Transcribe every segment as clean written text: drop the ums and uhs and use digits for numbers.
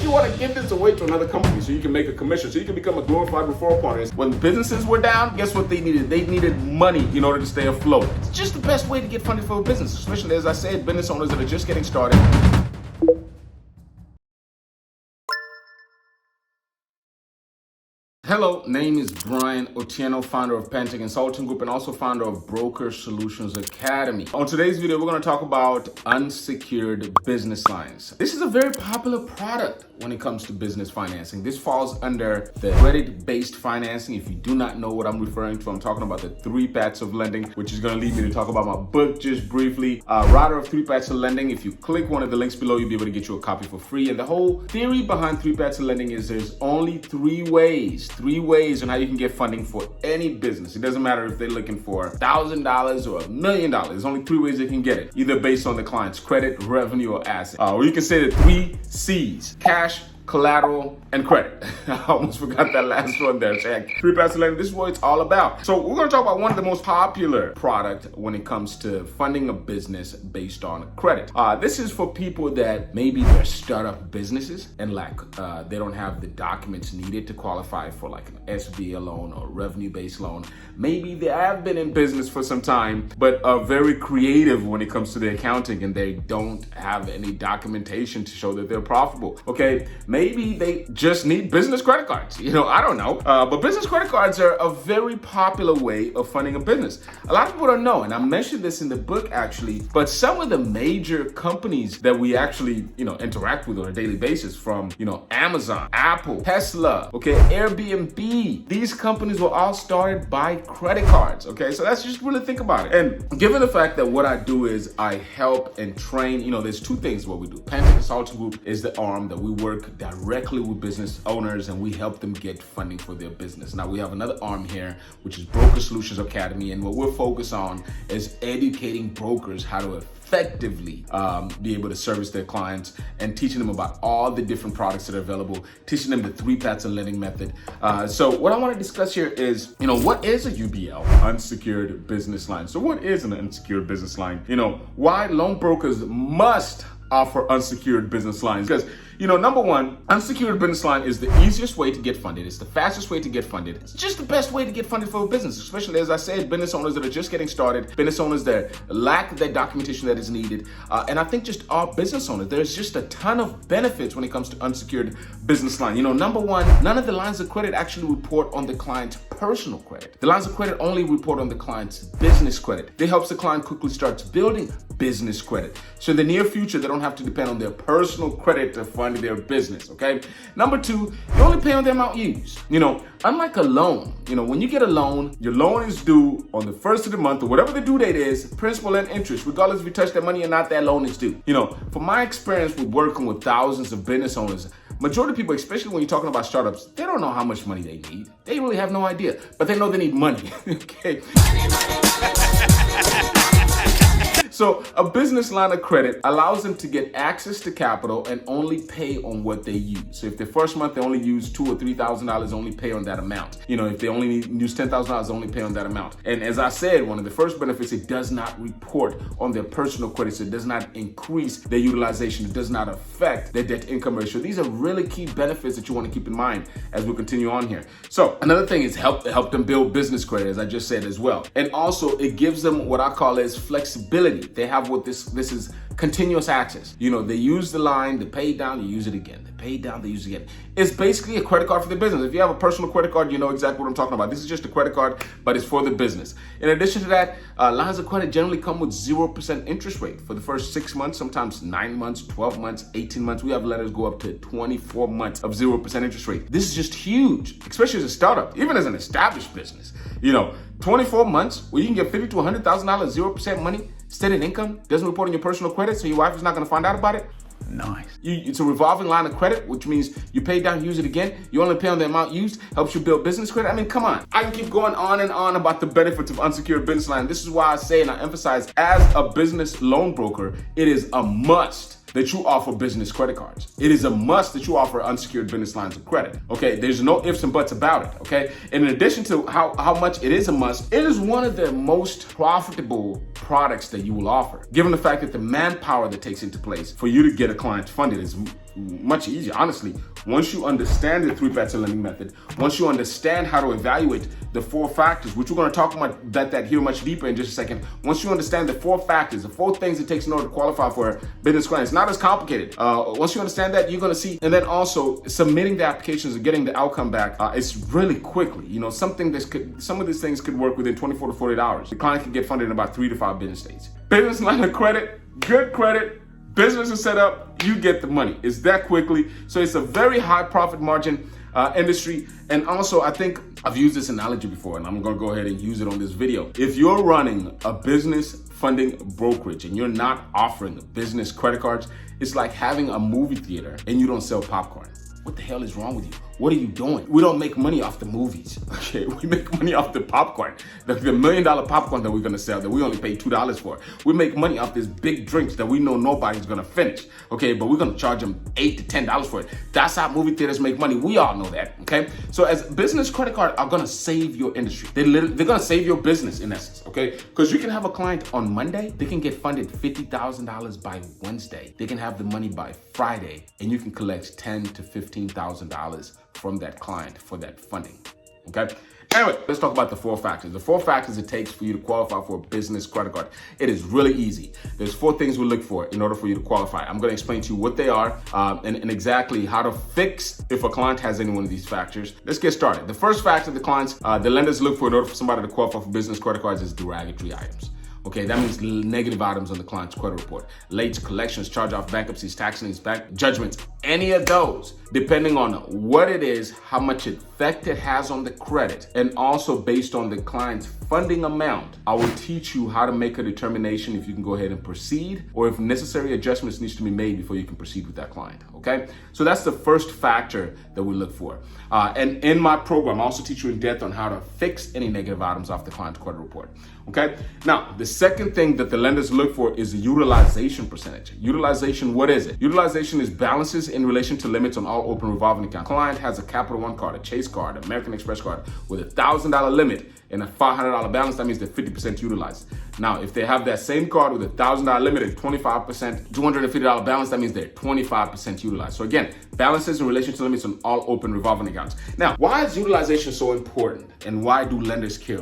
you want to give this away to another company so you can make a commission, so you can become a glorified referral partner. When businesses were down, guess what they needed? They needed money in order to stay afloat. It's just the best way to get funded for a business, especially, as I said, business owners that are just getting started. Hello, name is Brian Otieno, founder of Pentic Consulting Group and also founder of Broker Solutions Academy. On today's video, we're going to talk about unsecured business lines. This is a very popular product when it comes to business financing. This falls under the credit-based financing. If you do not know what I'm referring to, I'm talking about the 3 paths of lending, which is going to lead me to talk about my book just briefly. Writer of 3 paths of lending. If you click one of the links below, you'll be able to get you a copy for free. And the whole theory behind 3 paths of lending is there's only 3 ways on how you can get funding for any business. It doesn't matter if they're looking for $1,000 or $1 million. There's only 3 ways they can get it, either based on the client's credit, revenue, or asset. Or you can say the 3 C's: cash, collateral, and credit. I almost forgot that last one there. Check. 3 paths of lending. This is what it's all about. So we're going to talk about one of the most popular product when it comes to funding a business based on credit. This is for people that maybe they're startup businesses and they don't have the documents needed to qualify for like an SBA loan or revenue-based loan. Maybe they have been in business for some time, but are very creative when it comes to the accounting and they don't have any documentation to show that they're profitable. Okay. Maybe they just need business credit cards. I don't know. But business credit cards are a very popular way of funding a business. A lot of people don't know, and I mentioned this in the book actually, but some of the major companies that we actually, interact with on a daily basis, from, Amazon, Apple, Tesla, okay, Airbnb, these companies were all started by credit cards, okay? So that's just really think about it. And given the fact that what I do is I help and train, there's 2 things what we do. Pentic Consulting Group is the arm that we work directly with business owners and we help them get funding for their business. Now we have another arm here, which is Broker Solutions Academy, and what we're focused on is educating brokers how to effectively be able to service their clients and teaching them about all the different products that are available, teaching them the 3 paths of lending method. So what I want to discuss here is, what is a UBL, unsecured business line? So what is an unsecured business line? Why loan brokers must offer unsecured business lines? Because number one, unsecured business line is the easiest way to get funded. It's the fastest way to get funded. It's just the best way to get funded for a business, especially, as I said, business owners that are just getting started, business owners that lack that documentation that is needed. And I think just all business owners, there's just a ton of benefits when it comes to unsecured business line. Number one, none of the lines of credit actually report on the client's personal credit. The lines of credit only report on the client's business credit. They help the client quickly start building business credit. So in the near future, they don't have to depend on their personal credit to fund their business, okay? Number 2, you only pay on the amount used. Unlike a loan, when you get a loan, your loan is due on the 1st of the month or whatever the due date is, principal and interest, regardless if you touch that money or not, that loan is due. From my experience with working with thousands of business owners, majority of people, especially when you're talking about startups, they don't know how much money they need. They really have no idea, but they know they need money, okay? So a business line of credit allows them to get access to capital and only pay on what they use. So if the first month they only use $2,000 or $3,000, only pay on that amount. If they only use $10,000, only pay on that amount. And as I said, one of the first benefits, it does not report on their personal credit. So it does not increase their utilization. It does not affect their debt income ratio. These are really key benefits that you want to keep in mind as we continue on here. So another thing is help them build business credit, as I just said as well. And also it gives them what I call as flexibility. They have what this is continuous access. They use the line, they pay down, they use it again. They pay down, they use it again. It's basically a credit card for the business. If you have a personal credit card, you know exactly what I'm talking about. This is just a credit card, but it's for the business. In addition to that, lines of credit generally come with 0% interest rate for the first 6 months, sometimes 9 months, 12 months, 18 months. We have letters go up to 24 months of 0% interest rate. This is just huge, especially as a startup, even as an established business. 24 months where you can get $50,000 to $100,000, 0% money, steady income, doesn't report on your personal credit, so your wife is not going to find out about it. Nice. It's a revolving line of credit, which means you pay down, use it again. You only pay on the amount used, helps you build business credit. I mean, come on. I can keep going on and on about the benefits of unsecured business line. This is why I say and I emphasize, as a business loan broker, it is a must that you offer business credit cards. It is a must that you offer unsecured business lines of credit. Okay, there's no ifs and buts about it. Okay, and in addition to how much it is a must, it is one of the most profitable products that you will offer. Given the fact that the manpower that takes into place for you to get a client funded is much easier. Honestly, once you understand the 3 factor lending method, once you understand how to evaluate the 4 factors, which we're going to talk about that here much deeper in just a second. Once you understand the 4 factors, the 4 things it takes in order to qualify for business credit, it's not as complicated. Once you understand that, you're going to see, and then also submitting the applications and getting the outcome back, it's really quickly. You know, some of these things could work within 24 to 48 hours. The client can get funded in about 3 to 5 business days. Business line of credit, good credit, business is set up, you get the money. It's that quickly. So it's a very high profit margin industry. And also, I think I've used this analogy before, and I'm going to go ahead and use it on this video. If you're running a business funding brokerage and you're not offering business credit cards, it's like having a movie theater and you don't sell popcorn. What the hell is wrong with you? What are you doing? We don't make money off the movies, okay? We make money off the popcorn, the $1 million popcorn that we're gonna sell that we only pay $2 for. We make money off these big drinks that we know nobody's gonna finish, okay? But we're gonna charge them $8 to $10 for it. That's how movie theaters make money. We all know that, okay? So as business credit cards are gonna save your industry. They're gonna save your business in essence, okay? Because you can have a client on Monday, they can get funded $50,000 by Wednesday. They can have the money by Friday, and you can collect $10,000 to $15,000 from that client for that funding, okay? Anyway, let's talk about the 4 factors. The 4 factors it takes for you to qualify for a business credit card. It is really easy. There's 4 things we look for in order for you to qualify. I'm going to explain to you what they are and exactly how to fix if a client has any one of these factors. Let's get started. The first factor the clients, the lenders look for in order for somebody to qualify for business credit cards is derogatory items. Okay, that means negative items on the client's credit report. Late collections, charge-off, bankruptcies, tax liens, bank judgments, any of those, depending on what it is, how much effect it has on the credit, and also based on the client's funding amount, I will teach you how to make a determination if you can go ahead and proceed or if necessary adjustments needs to be made before you can proceed with that client, okay? So that's the first factor that we look for. And in my program, I also teach you in depth on how to fix any negative items off the client's credit report, okay? Now, the second thing that the lenders look for is the utilization percentage. Utilization, what is it? Utilization is balances in relation to limits on all open revolving accounts. Client has a Capital One card, a Chase card, an American Express card with a $1,000 limit and a $500 balance, that means they're 50% utilized. Now, if they have that same card with a $1,000 limit and 25%, $250 balance, that means they're 25% utilized. So again, balances in relation to limits on all open revolving accounts. Now, why is utilization so important and why do lenders care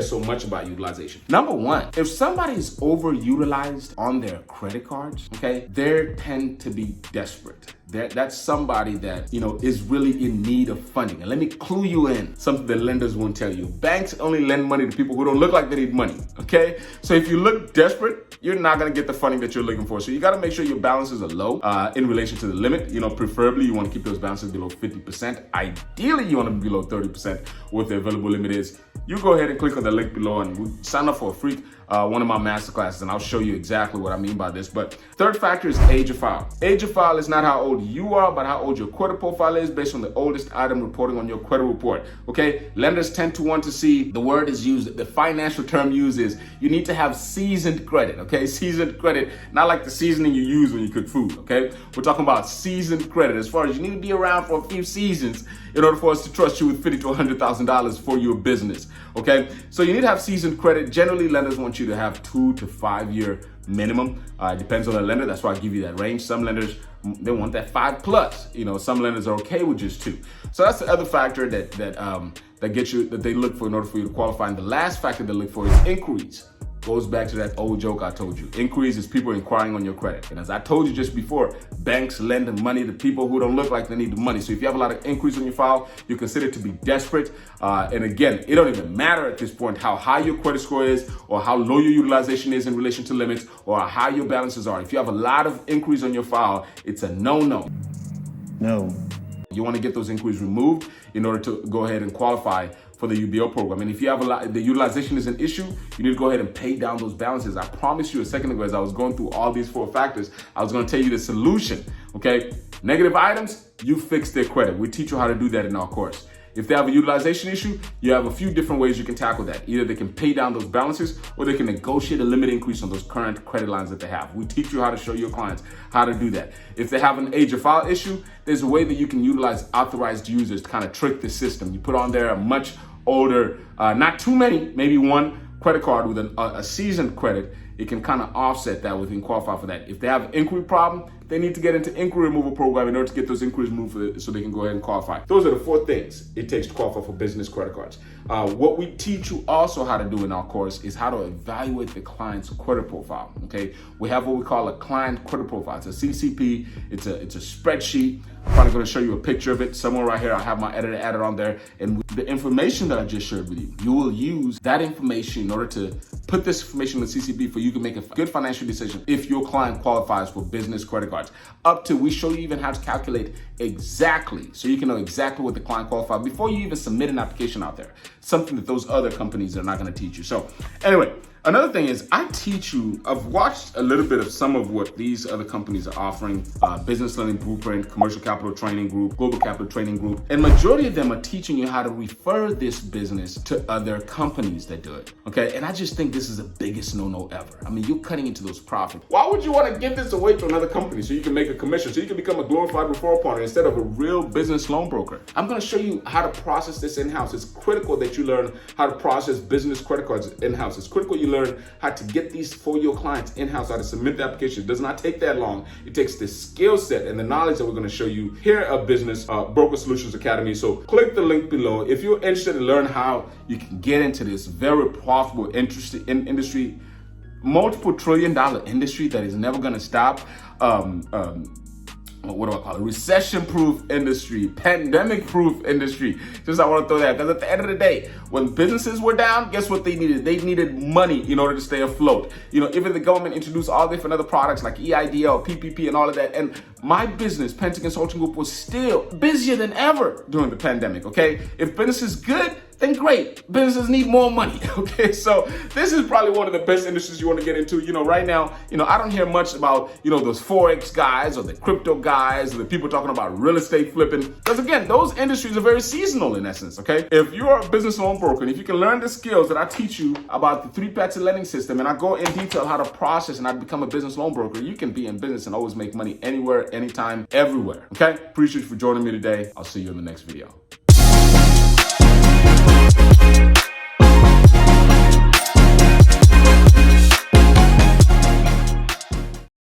so much about utilization? Number one, if somebody's overutilized on their credit cards, okay, they tend to be desperate. That's somebody that, you know, is really in need of funding. And let me clue you in something that lenders won't tell you. Banks only lend money to people who don't look like they need money, okay? So if you look desperate, you're not gonna get the funding that you're looking for. So you gotta make sure your balances are low in relation to the limit. You know, preferably you wanna keep those balances below 50%. Ideally, you wanna be below 30% what the available limit is. You go ahead and click on the link below and sign up for a free one of my masterclasses, and I'll show you exactly what I mean by this. But third factor is age of file. Age of file is not how old you are, but how old your credit profile is based on the oldest item reporting on your credit report, okay? Lenders tend to want to see, the word is used, the financial term used is, you need to have seasoned credit, okay? Seasoned credit, not like the seasoning you use when you cook food, okay? We're talking about seasoned credit, as far as you need to be around for a few seasons in order for us to trust you with $50,000 to $100,000 for your business, okay? So you need to have seasoned credit. Generally, lenders want you to have 2 to 5 year minimum. It depends on the lender. That's why I give you that range. Some lenders, they want that 5+. You know, some lenders are okay with just 2. So that's the other factor that gets you, that they look for in order for you to qualify. And the last factor they look for is inquiries. Goes back to that old joke I told you. Inquiries is people inquiring on your credit. And as I told you just before, banks lend money to people who don't look like they need the money. So if you have a lot of inquiries on your file, you're considered to be desperate. And again, it don't even matter at this point how high your credit score is or how low your utilization is in relation to limits or how high your balances are. If you have a lot of inquiries on your file, it's a no-no. No. You want to get those inquiries removed in order to go ahead and qualify for the UBO program. And if you have the utilization is an issue, you need to go ahead and pay down those balances. I promised you a second ago as I was going through all these 4 factors, I was going to tell you the solution, okay? Negative items, you fix their credit. We teach you how to do that in our course. If they have a utilization issue, you have a few different ways you can tackle that. Either they can pay down those balances or they can negotiate a limit increase on those current credit lines that they have. We teach you how to show your clients how to do that. If they have an age of file issue, there's a way that you can utilize authorized users to kind of trick the system. You put on there a much older, not too many, maybe 1, credit card with a seasoned credit, it can kind of offset that within qualify for that. If they have an inquiry problem, they need to get into inquiry removal program in order to get those inquiries moved so they can go ahead and qualify. Those are the 4 things it takes to qualify for business credit cards. What we teach you also how to do in our course is how to evaluate the client's credit profile. Okay, we have what we call a client credit profile. It's a CCP. It's a spreadsheet. I'm probably going to show you a picture of it somewhere right here. I have my editor added on there, and the information that I just shared with you, you will use that information in order to put this information in the CCP for you to make a good financial decision if your client qualifies for business credit cards. Up to, we show you even how to calculate exactly, so you can know exactly what the client qualifies before you even submit an application out there. Something that those other companies are not going to teach you. So anyway, another thing is I teach you, I've watched a little bit of some of what these other companies are offering, Business Learning Blueprint, Commercial Capital Training Group, Global Capital Training Group, and majority of them are teaching you how to refer this business to other companies that do it, okay? And I just think this is the biggest no-no ever. I mean, you're cutting into those profits. Why would you want to give this away to another company so you can make a commission, so you can become a glorified referral partner instead of a real business loan broker? I'm going to show you how to process this in-house. It's critical that you learn how to process business credit cards in-house. It's critical you learn how to get these for your clients in-house, how to submit the application. It does not take that long. It takes the skill set and the knowledge that we're going to show you here at Business Broker Solutions Academy. So click the link below if you're interested in learn how you can get into this very profitable industry, multiple $trillion industry that is never going to stop. What do I call it? Recession-proof industry, pandemic-proof industry. Just I want to throw that, because at the end of the day, when businesses were down, guess what they needed? They needed money in order to stay afloat. You know, even the government introduced all different other products like EIDL, PPP, and all of that. And my business, Penton Consulting Group, was still busier than ever during the pandemic, okay? If business is good, then great. Businesses need more money, okay? So this is probably one of the best industries you want to get into. You know, right now, you know, I don't hear much about, you know, those Forex guys or the crypto guys or the people talking about real estate flipping. Because again, those industries are very seasonal in essence, okay? If you're a business loan broker, and if you can learn the skills that I teach you about the 3 parts of lending system, and I go in detail how to process and how to become a business loan broker, you can be in business and always make money anywhere, anytime, everywhere, okay? Appreciate you for joining me today. I'll see you in the next video.